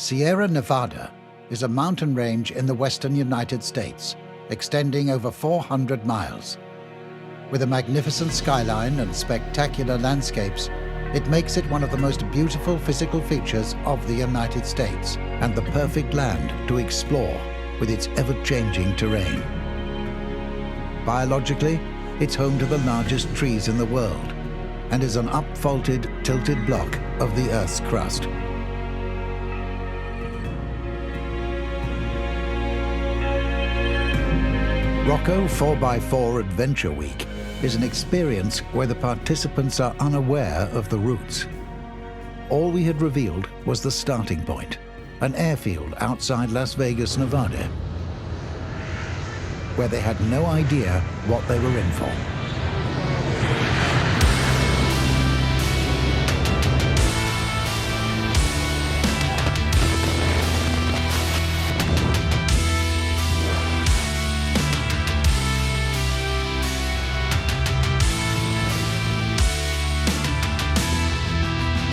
Sierra Nevada is a mountain range in the western United States, extending over 400 miles. With a magnificent skyline and spectacular landscapes, it makes it one of the most beautiful physical features of the United States and the perfect land to explore with its ever-changing terrain. Biologically, it's home to the largest trees in the world and is an up-faulted, tilted block of the Earth's crust. ROCO 4x4 Adventure Week is an experience where the participants are unaware of the routes. All we had revealed was the starting point, an airfield outside Las Vegas, Nevada, where they had no idea what they were in for.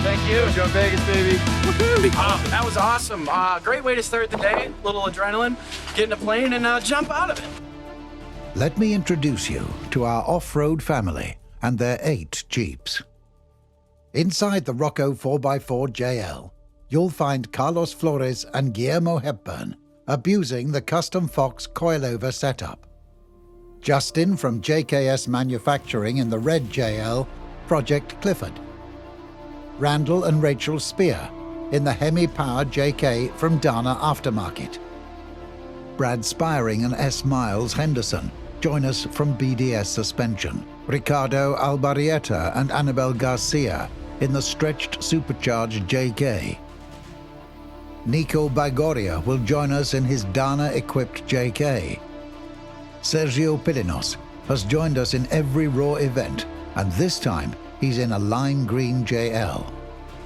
Thank you. Jump Vegas, baby. That was awesome. Great way to start the day. Little adrenaline, get in a plane and jump out of it. Let me introduce you to our off-road family and their 8 Jeeps. Inside the ROCO 4x4 JL, you'll find Carlos Flores and Guillermo Hepburn abusing the custom Fox coilover setup. Justin from JKS Manufacturing in the red JL, Project Clifford. Randall and Rachel Spear in the Hemi-powered JK from Dana Aftermarket. Brad Spiring and S. Miles Henderson join us from BDS Suspension. Ricardo Albarrieta and Annabel Garcia in the stretched supercharged JK. Nico Bagoria will join us in his Dana-equipped JK. Sergio Pilinos has joined us in every Raw event, and this time he's in a lime green JL.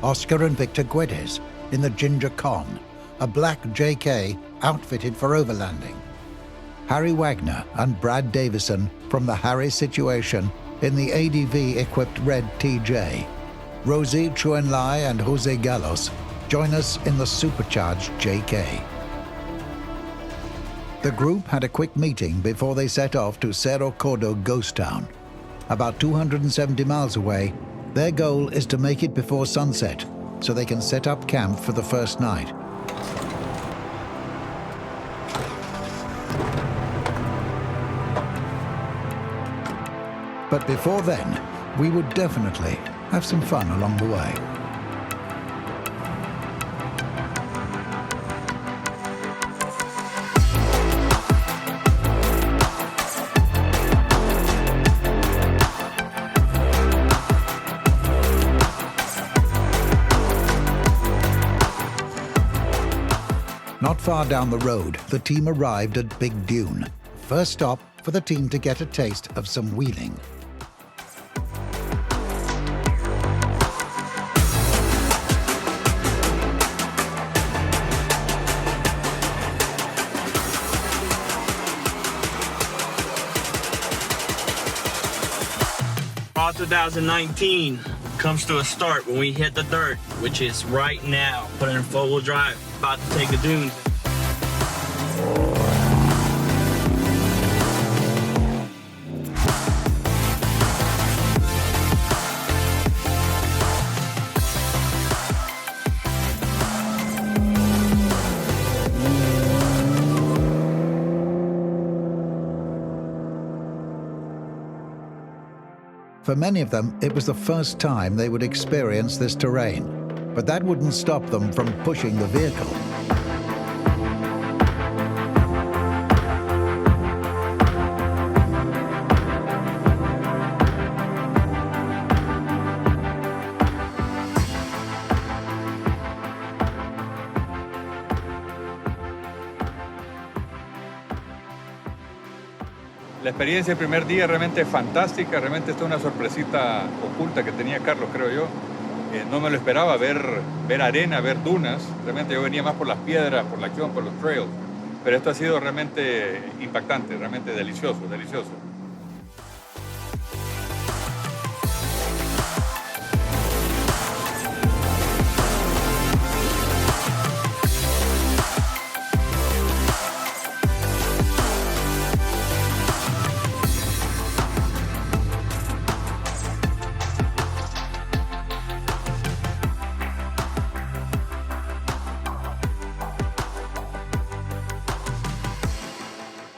Oscar and Victor Guedes in the Ginger Con, a black JK outfitted for overlanding. Harry Wagner and Brad Davison from the Harry Situation in the ADV-equipped red TJ. Rosie Chuenlai and Jose Gallos join us in the supercharged JK. The group had a quick meeting before they set off to Cerro Gordo Ghost Town. About 270 miles away, their goal is to make it before sunset so they can set up camp for the first night. But before then, we would definitely have some fun along the way. Not far down the road, the team arrived at Big Dune. First stop for the team to get a taste of some wheeling. All 2019 comes to a start when we hit the dirt, which is right now. Put in 4-wheel drive, about to take the dunes. For many of them, it was the first time they would experience this terrain, but that wouldn't stop them from pushing the vehicle. La experiencia el primer día realmente fantástica, realmente está una sorpresita oculta que tenía Carlos, creo yo. No me lo esperaba, ver arena, ver dunas. Realmente yo venía más por las piedras, por la acción, por los trails. Pero esto ha sido realmente impactante, realmente delicioso, delicioso.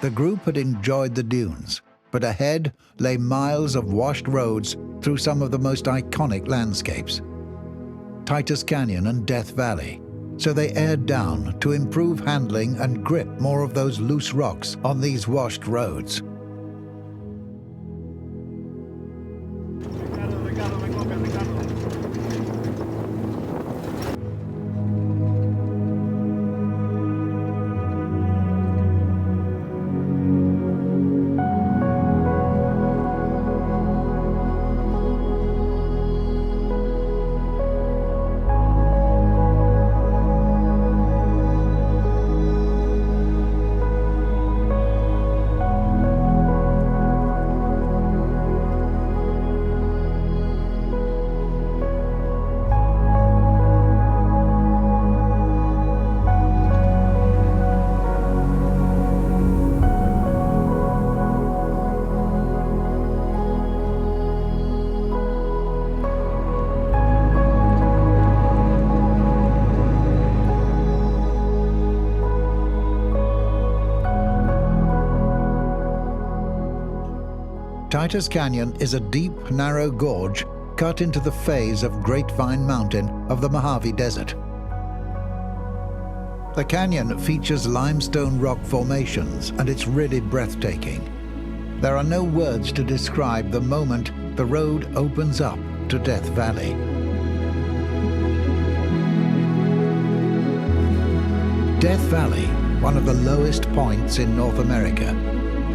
The group had enjoyed the dunes, but ahead lay miles of washed roads through some of the most iconic landscapes, Titus Canyon and Death Valley, so they aired down to improve handling and grip more of those loose rocks on these washed roads. Titus Canyon is a deep, narrow gorge cut into the face of Grapevine Mountain of the Mojave Desert. The canyon features limestone rock formations, and it's really breathtaking. There are no words to describe the moment the road opens up to Death Valley. Death Valley, one of the lowest points in North America,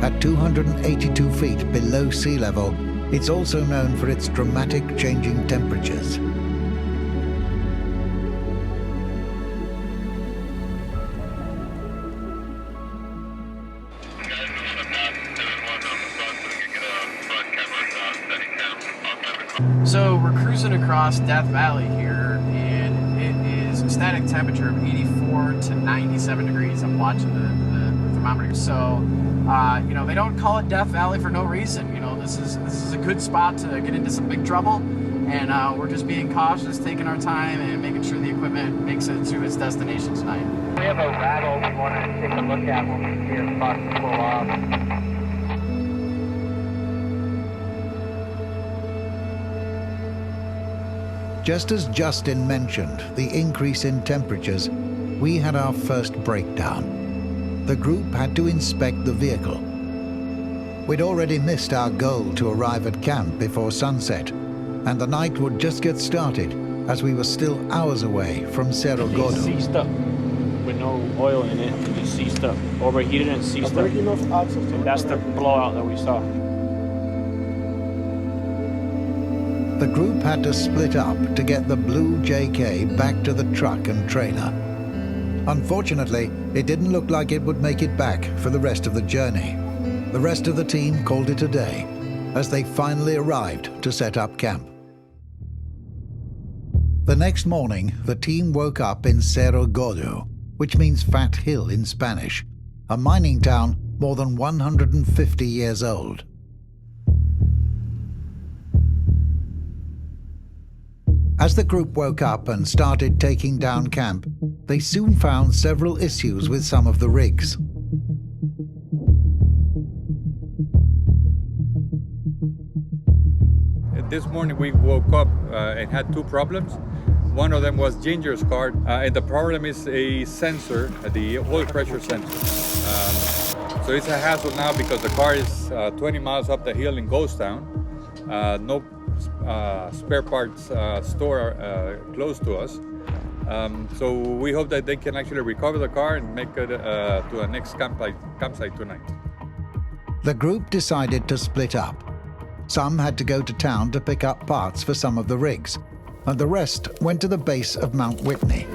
at 282 feet below sea level, it's also known for its dramatic changing temperatures. So we're cruising across Death Valley here, and it is a static temperature of 84 to 97 degrees. I'm watching the thermometer. So, you know, they don't call it Death Valley for no reason. You know, this is a good spot to get into some big trouble, and we're just being cautious, taking our time, and making sure the equipment makes it to its destination tonight. We have a rattle we want to take a look at when we see our spots blow off. Just as Justin mentioned the increase in temperatures, we had our first breakdown. The group had to inspect the vehicle. We'd already missed our goal to arrive at camp before sunset, and the night would just get started as we were still hours away from Cerro Gordo. It's seized up with no oil in it, and it's seized up, overheated and seized up. That's the blowout that we saw. The group had to split up to get the blue JK back to the truck and trailer. Unfortunately, it didn't look like it would make it back for the rest of the journey. The rest of the team called it a day as they finally arrived to set up camp. The next morning, the team woke up in Cerro Gordo, which means Fat Hill in Spanish, a mining town more than 150 years old. As the group woke up and started taking down camp, they soon found several issues with some of the rigs. This morning we woke up and had two problems. One of them was Ginger's car, and the problem is a sensor, the oil pressure sensor. So it's a hassle now because the car is 20 miles up the hill in Ghost Town. No spare parts store close to us. So we hope that they can actually recover the car and make it to a next campsite tonight. The group decided to split up. Some had to go to town to pick up parts for some of the rigs, and the rest went to the base of Mount Whitney.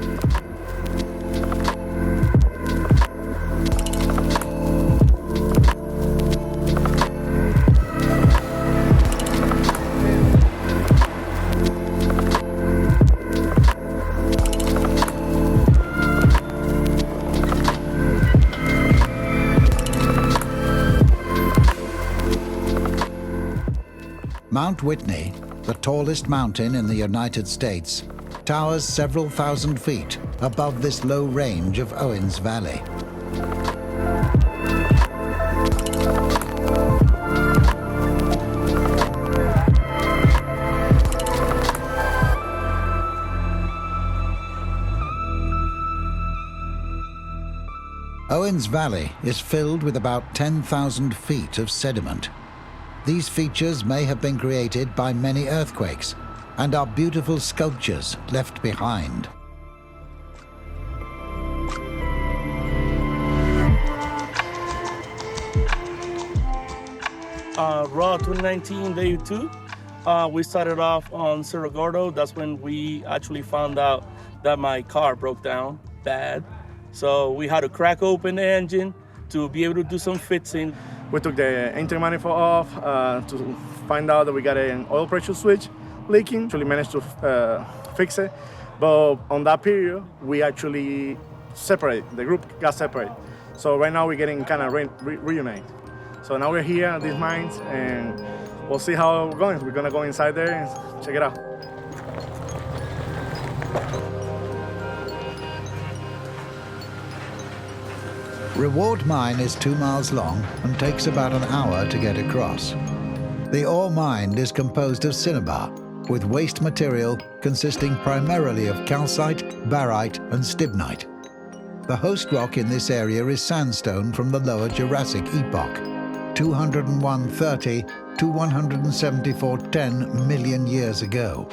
Mount Whitney, the tallest mountain in the United States, towers several thousand feet above this low range of Owens Valley. Owens Valley is filled with about 10,000 feet of sediment. These features may have been created by many earthquakes and are beautiful sculptures left behind. Raw 2019 day 2. We started off on Cerro Gordo. That's when we actually found out that my car broke down bad. So we had to crack open the engine to be able to do some fixing. We took the intake manifold off to find out that we got an oil pressure switch leaking. Actually managed to fix it. But on that period, we actually separated. The group got separated. So right now we're getting kind of reunited. So now we're here at these mines and we'll see how we're going. We're gonna go inside there and check it out. Reward Mine is 2 miles long and takes about an hour to get across. The ore mined is composed of cinnabar, with waste material consisting primarily of calcite, barite and stibnite. The host rock in this area is sandstone from the Lower Jurassic epoch, 201.30 to 174.10 million years ago.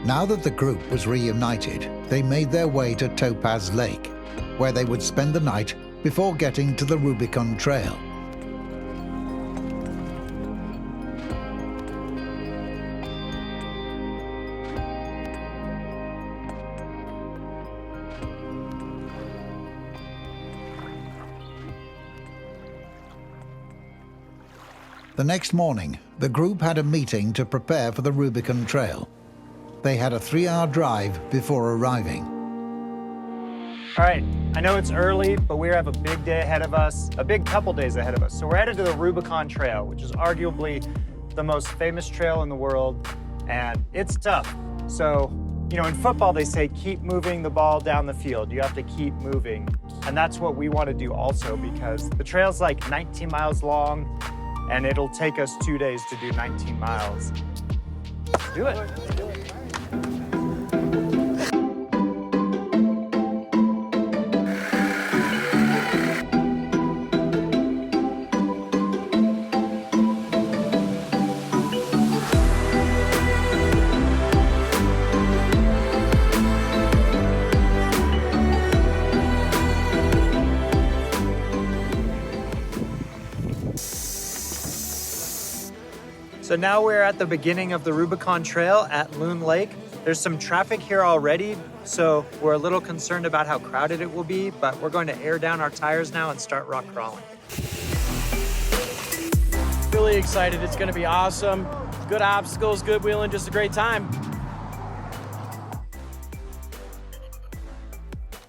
Now that the group was reunited, they made their way to Topaz Lake, where they would spend the night before getting to the Rubicon Trail. The next morning, the group had a meeting to prepare for the Rubicon Trail. They had a 3-hour drive before arriving. All right, I know it's early, but we have a big day ahead of us, a big couple days ahead of us. So we're headed to the Rubicon Trail, which is arguably the most famous trail in the world, and it's tough. So, you know, in football, they say keep moving the ball down the field. You have to keep moving, and that's what we want to do also, because the trail's like 19 miles long, and it'll take us 2 days to do 19 miles. Let's do it. So now we're at the beginning of the Rubicon Trail at Loon Lake. There's some traffic here already, so we're a little concerned about how crowded it will be, but we're going to air down our tires now and start rock crawling. Really excited. It's going to be awesome. Good obstacles, good wheeling, just a great time.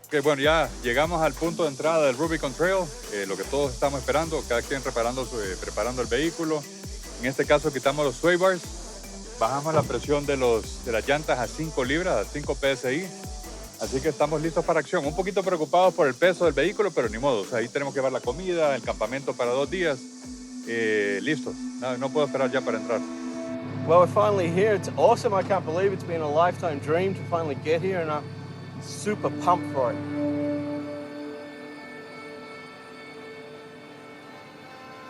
Okay, bueno, ya llegamos al punto de entrada del Rubicon Trail, lo que todos estamos esperando, cada quien preparando el vehículo. En este caso quitamos los sway bars, bajamos la presión de las llantas a 5 libras, a 5 PSI, así que estamos listos para acción. Un poquito preocupados por el peso del vehículo, pero ni modo, o sea, ahí tenemos que llevar la comida, el campamento para 2 días, listos, no puedo esperar ya para entrar. Well, we're finally here. It's awesome. I can't believe it's been a lifetime dream to finally get here, and I'm super pumped for it.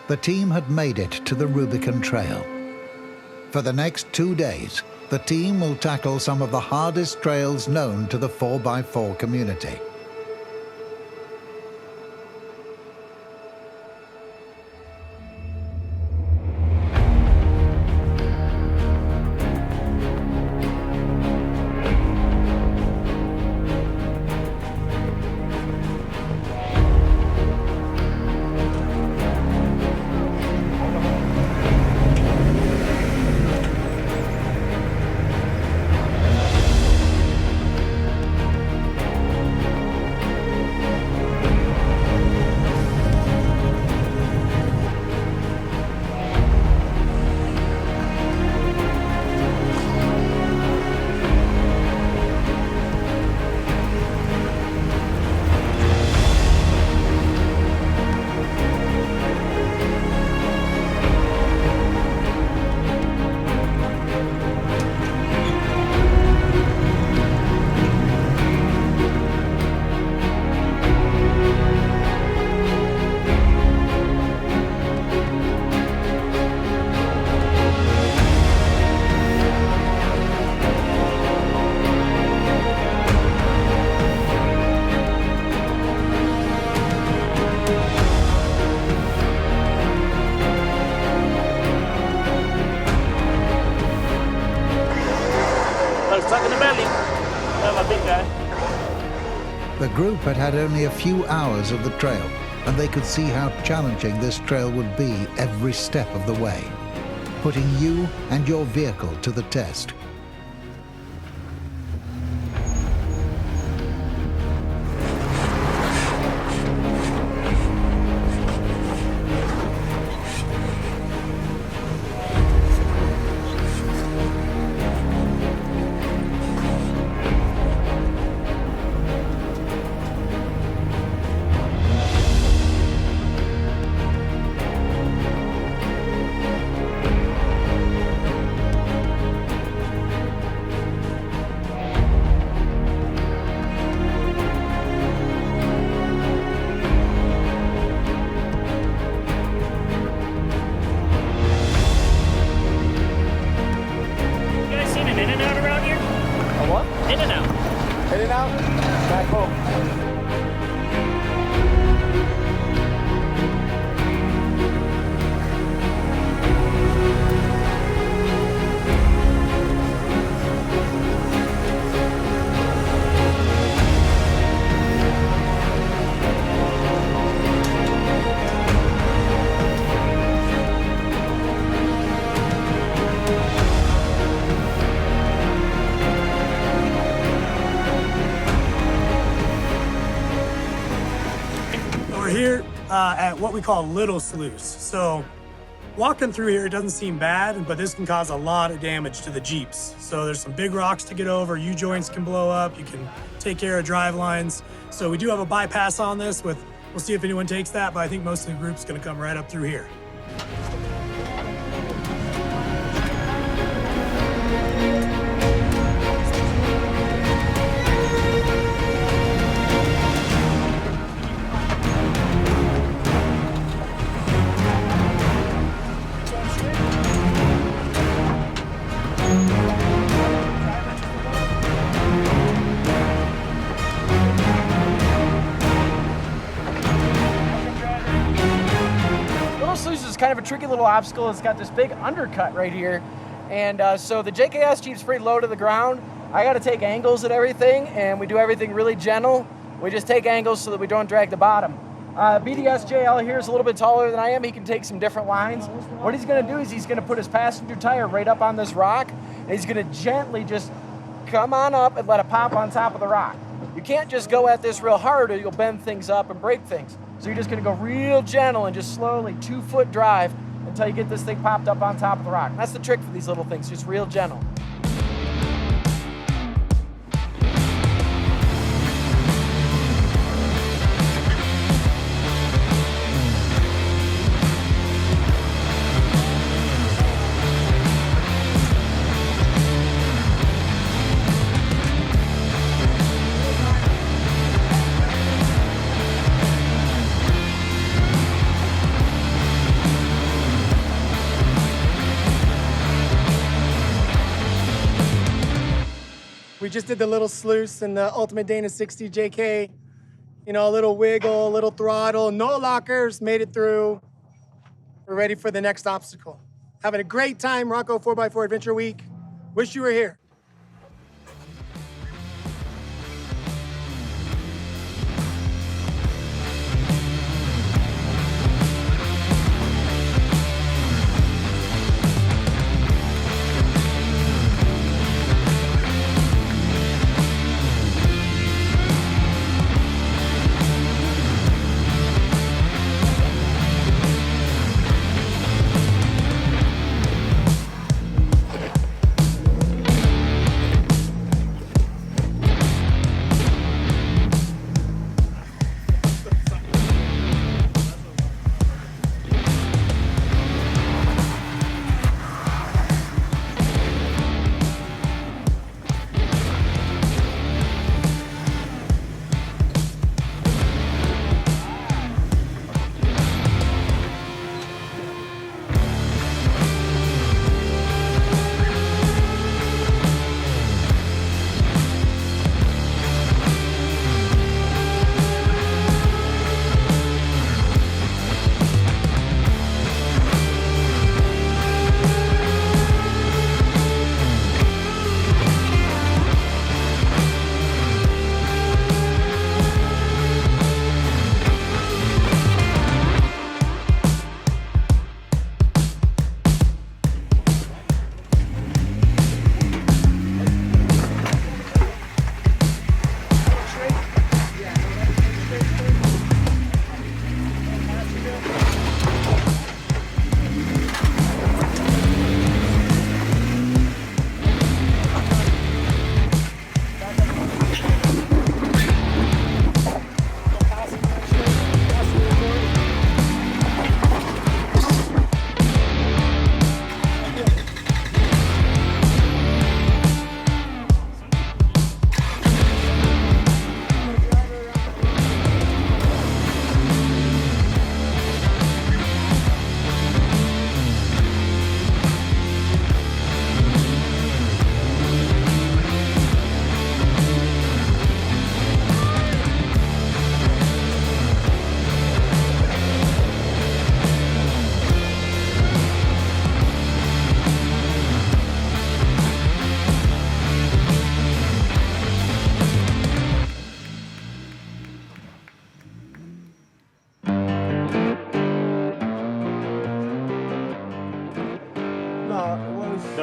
The team had made it to the Rubicon Trail. For the next 2 days, the team will tackle some of the hardest trails known to the 4x4 community. The group had had only a few hours of the trail, and they could see how challenging this trail would be every step of the way, putting you and your vehicle to the test. At what we call Little Sluice. So walking through here, it doesn't seem bad, but this can cause a lot of damage to the Jeeps. So there's some big rocks to get over, U-joints can blow up, you can take care of drive lines. So we do have a bypass on this we'll see if anyone takes that, but I think most of the group's gonna come right up through here. Kind of a tricky little obstacle. It's got this big undercut right here, and so the JKS Jeep's pretty low to the ground. I got to take angles at everything, and we do everything really gentle. We just take angles so that we don't drag the bottom. BDS JL here is a little bit taller than I am. He can take some different lines. What he's going to do is he's going to put his passenger tire right up on this rock, and he's going to gently just come on up and let it pop on top of the rock. You can't just go at this real hard or you'll bend things up and break things. So you're just gonna go real gentle and just slowly 2-foot drive until you get this thing popped up on top of the rock. And that's the trick for these little things, just real gentle. We just did the Little Sluice and the Ultimate Dana 60 JK. You know, a little wiggle, a little throttle, no lockers, made it through. We're ready for the next obstacle. Having a great time, ROCO 4x4 Adventure Week. Wish you were here.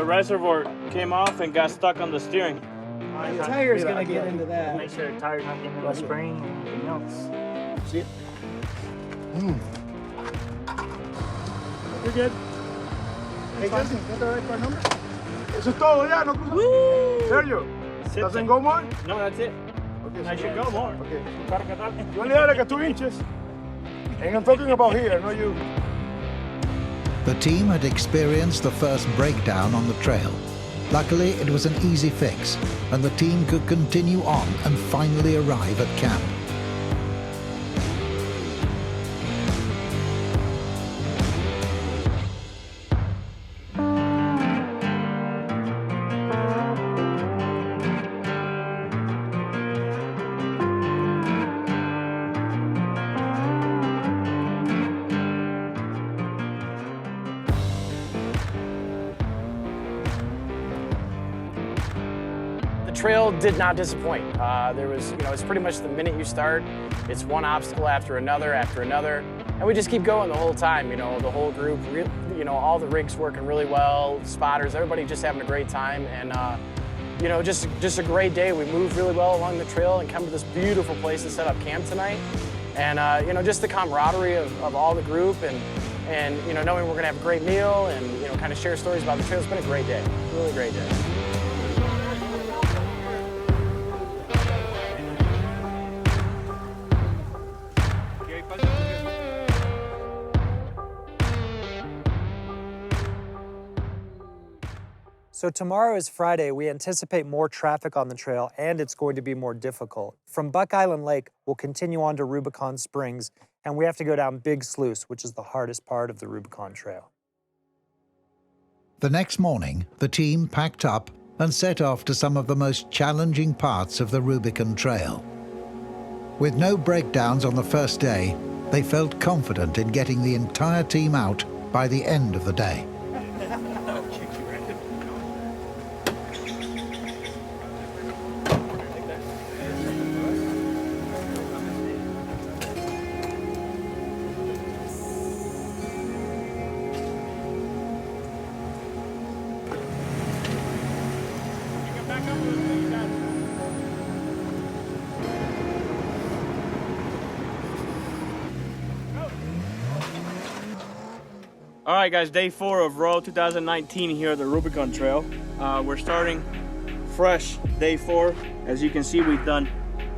The reservoir came off and got stuck on the steering. The tire's gonna get into that. Make sure the tire's not getting into the spring or anything else. See it? You're good. Hey, Justin, ¿qué te da el number? Eso es todo ya, no cruza. Sergio, doesn't go more? No, that's it. Okay, I should go more. Okay. You only have like 2 inches. And I'm talking about here, not you. The team had experienced the first breakdown on the trail. Luckily, it was an easy fix, and the team could continue on and finally arrive at camp. The trail did not disappoint. There was, it's pretty much the minute you start, it's one obstacle after another, and we just keep going the whole time. The whole group, all the rigs working really well, spotters, everybody just having a great time, and just a great day. We moved really well along the trail and come to this beautiful place to set up camp tonight, and just the camaraderie of all the group, and knowing we're gonna have a great meal and kind of share stories about the trail. It's been a great day, really great day. So tomorrow is Friday. We anticipate more traffic on the trail, and it's going to be more difficult. From Buck Island Lake, we'll continue on to Rubicon Springs, and we have to go down Big Sluice, which is the hardest part of the Rubicon Trail. The next morning, the team packed up and set off to some of the most challenging parts of the Rubicon Trail. With no breakdowns on the first day, they felt confident in getting the entire team out by the end of the day. All right, guys, day 4 of ROCO 2019 here at the Rubicon Trail. We're starting fresh, day 4. As you can see, we've done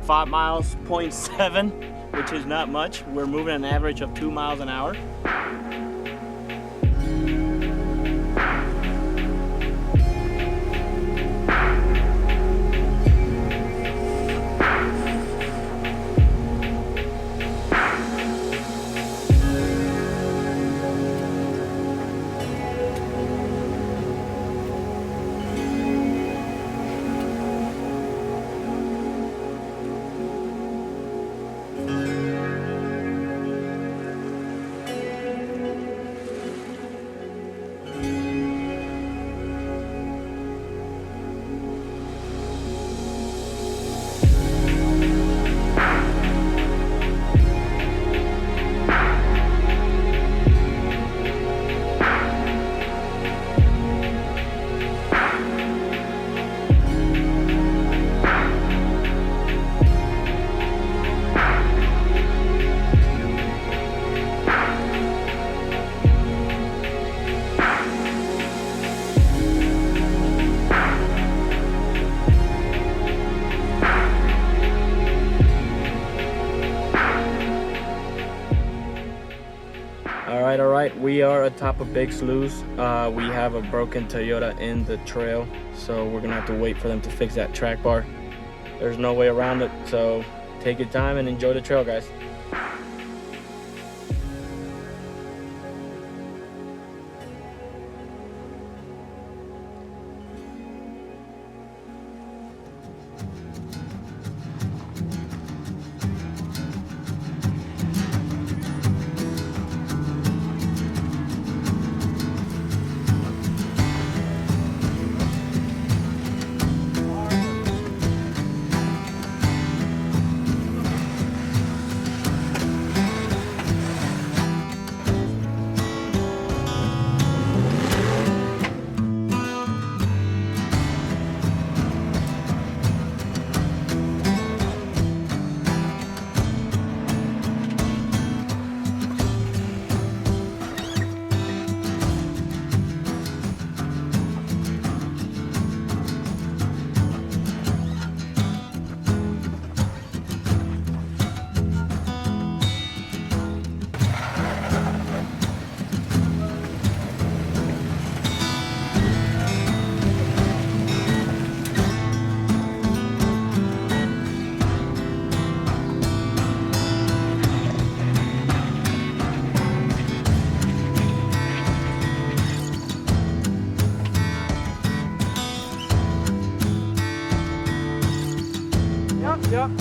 5 miles, 0.7, which is not much. We're moving an average of 2 miles an hour. All right, we are atop of Big Sluice. We have a broken Toyota in the trail, so we're gonna have to wait for them to fix that track bar. There's no way around it, so take your time and enjoy the trail, guys.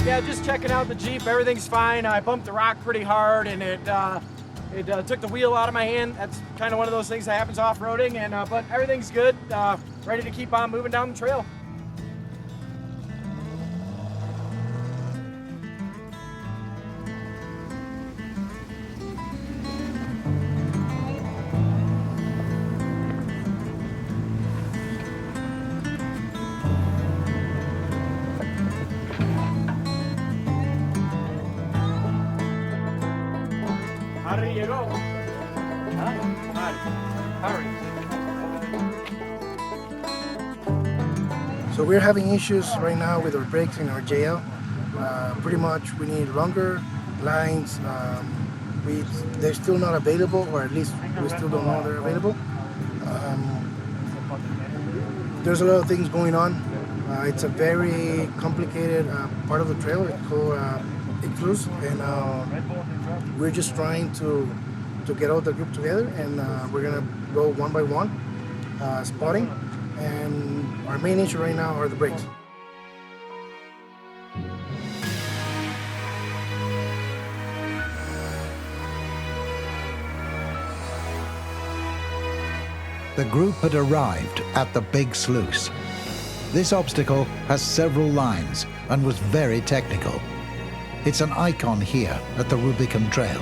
Yeah, just checking out the Jeep. Everything's fine. I bumped the rock pretty hard, and it took the wheel out of my hand. That's kind of one of those things that happens off-roading, and but everything's good. Ready to keep on moving down the trail. So we're having issues right now with our brakes in our JL. Pretty much we need longer lines. They're still not available, or at least we still don't know they're available. There's a lot of things going on. It's a very complicated part of the trail. It's called Sluice, and we're just trying to get all the group together, and we're gonna go one by one, spotting. And our main issue right now are the brakes. The group had arrived at the big sluice. This obstacle has several lines and was very technical. It's an icon here at the Rubicon Trail.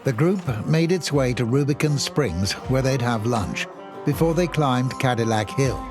The group made its way to Rubicon Springs, where they'd have lunch, before they climbed Cadillac Hill.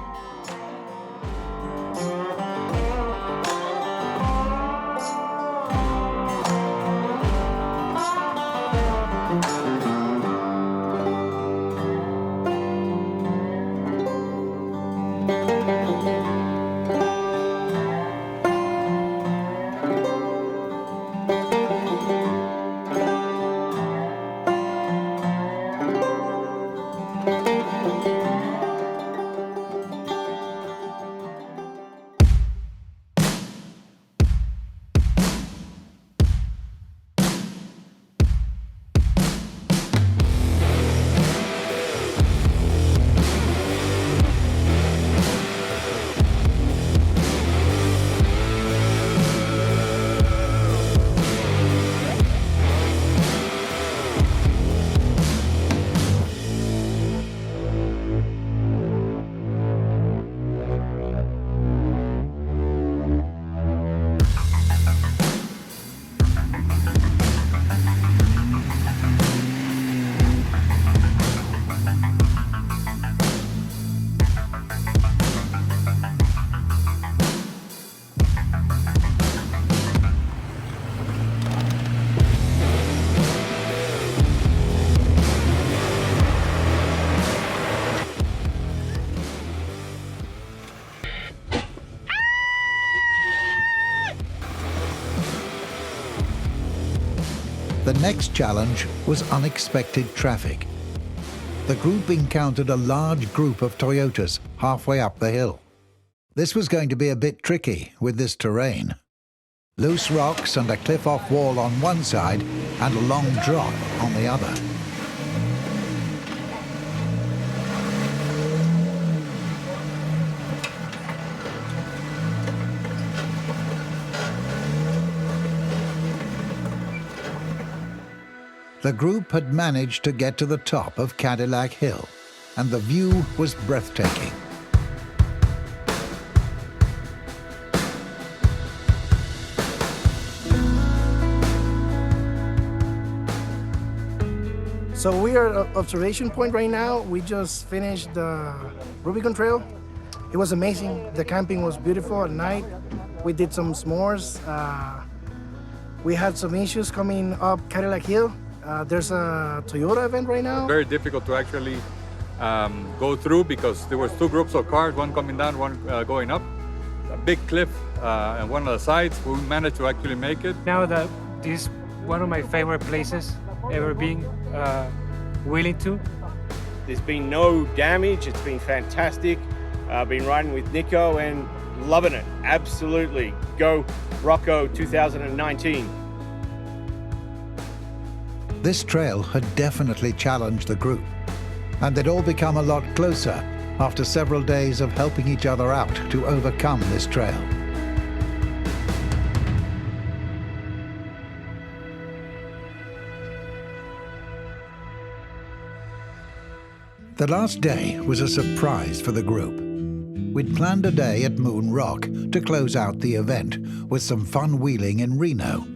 The next challenge was unexpected traffic. The group encountered a large group of Toyotas halfway up the hill. This was going to be a bit tricky with this terrain. Loose rocks and a cliff-off wall on one side and a long drop on the other. The group had managed to get to the top of Cadillac Hill, and the view was breathtaking. So we are at observation point right now. We just finished the Rubicon Trail. It was amazing. The camping was beautiful at night. We did some s'mores. We had some issues coming up Cadillac Hill. There's a Toyota event right now. Very difficult to actually go through because there was two groups of cars, one coming down, one going up. A big cliff and one of the sides. We managed to actually make it. Now that this is one of my favorite places ever been willing to. There's been no damage. It's been fantastic. I've been riding with Nico and loving it. Absolutely. Go ROCO 2019. This trail had definitely challenged the group, and they'd all become a lot closer after several days of helping each other out to overcome this trail. The last day was a surprise for the group. We'd planned a day at Moonrocks to close out the event with some fun wheeling in Reno.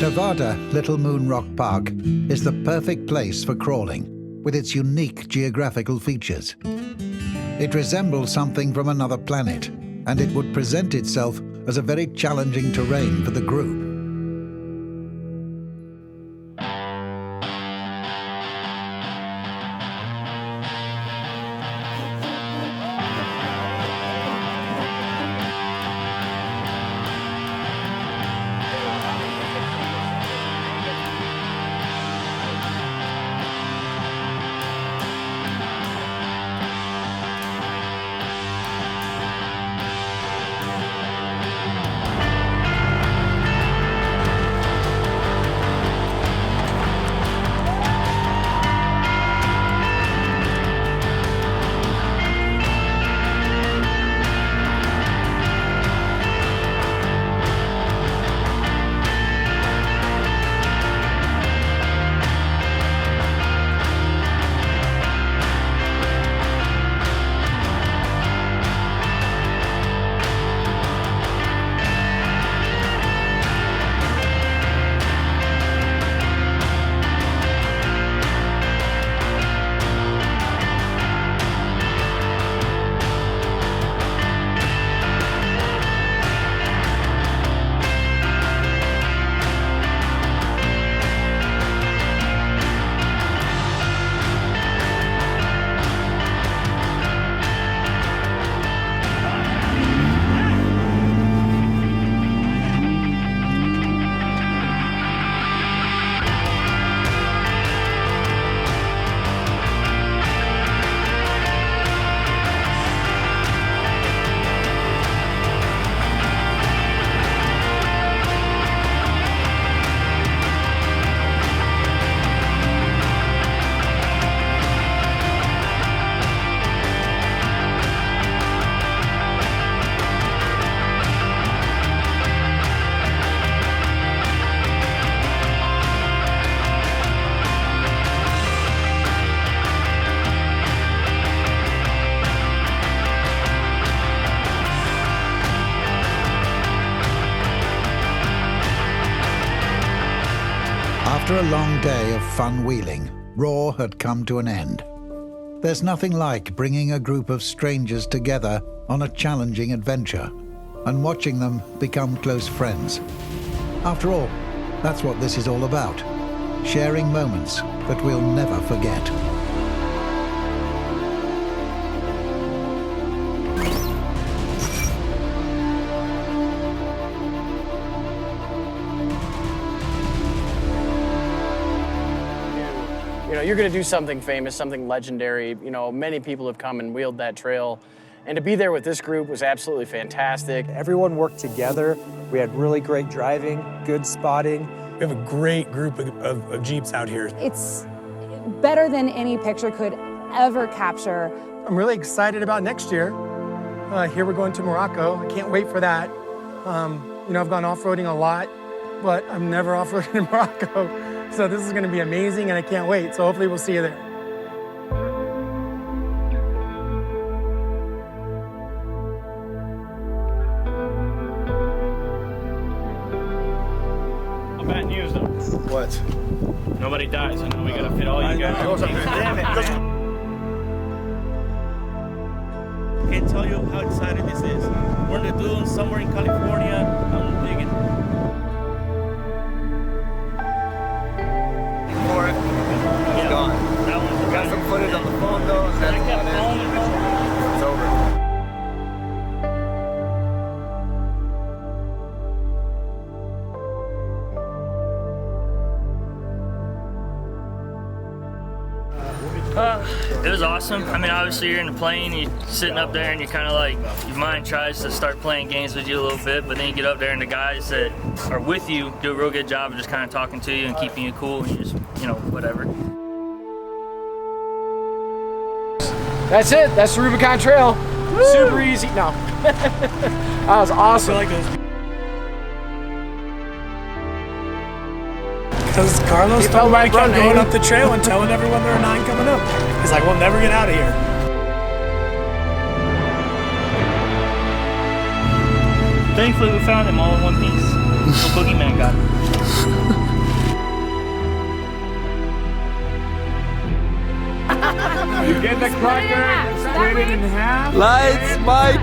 Nevada Little Moonrock Park is the perfect place for crawling, with its unique geographical features. It resembles something from another planet, and it would present itself as a very challenging terrain for the group. After a long day of fun wheeling, Raw had come to an end. There's nothing like bringing a group of strangers together on a challenging adventure and watching them become close friends. After all, that's what this is all about, sharing moments that we'll never forget. you're going to do something famous, something legendary. You know, many people have come and wheeled that trail. And to be there with this group was absolutely fantastic. Everyone worked together. We had really great driving, good spotting. We have a great group of Jeeps out here. It's better than any picture could ever capture. I'm really excited about next year. Here we're going to Morocco. I can't wait for that. You know, I've gone off-roading a lot, but I've never off-roaded in Morocco. So this is going to be amazing, and I can't wait. So hopefully we'll see you there. Bad news though. What? Nobody dies. I know we gotta fit all you guys. Damn it, man. Can't tell you how excited this is. We're in the dunes somewhere in California. I'm digging. For it. It's gone. That one's Got some footage on the phone though. And that's about it. It's over. It was awesome. I mean, obviously you're in the plane, you're sitting up there and you're kind of like, your mind tries to start playing games with you a little bit, but then you get up there and the guys that are with you do a real good job of just kind of talking to you and keeping you cool and you just, you know, whatever. That's it. That's the Rubicon Trail. Woo! Super easy. No. That was awesome. I feel like Because Carlos told me I kept going up the trail and telling everyone there are 9 coming up. He's like, we'll never get out of here. Thankfully we found them all in one piece. The boogeyman got them. You get the cracker, split it in half. Lights, Mike.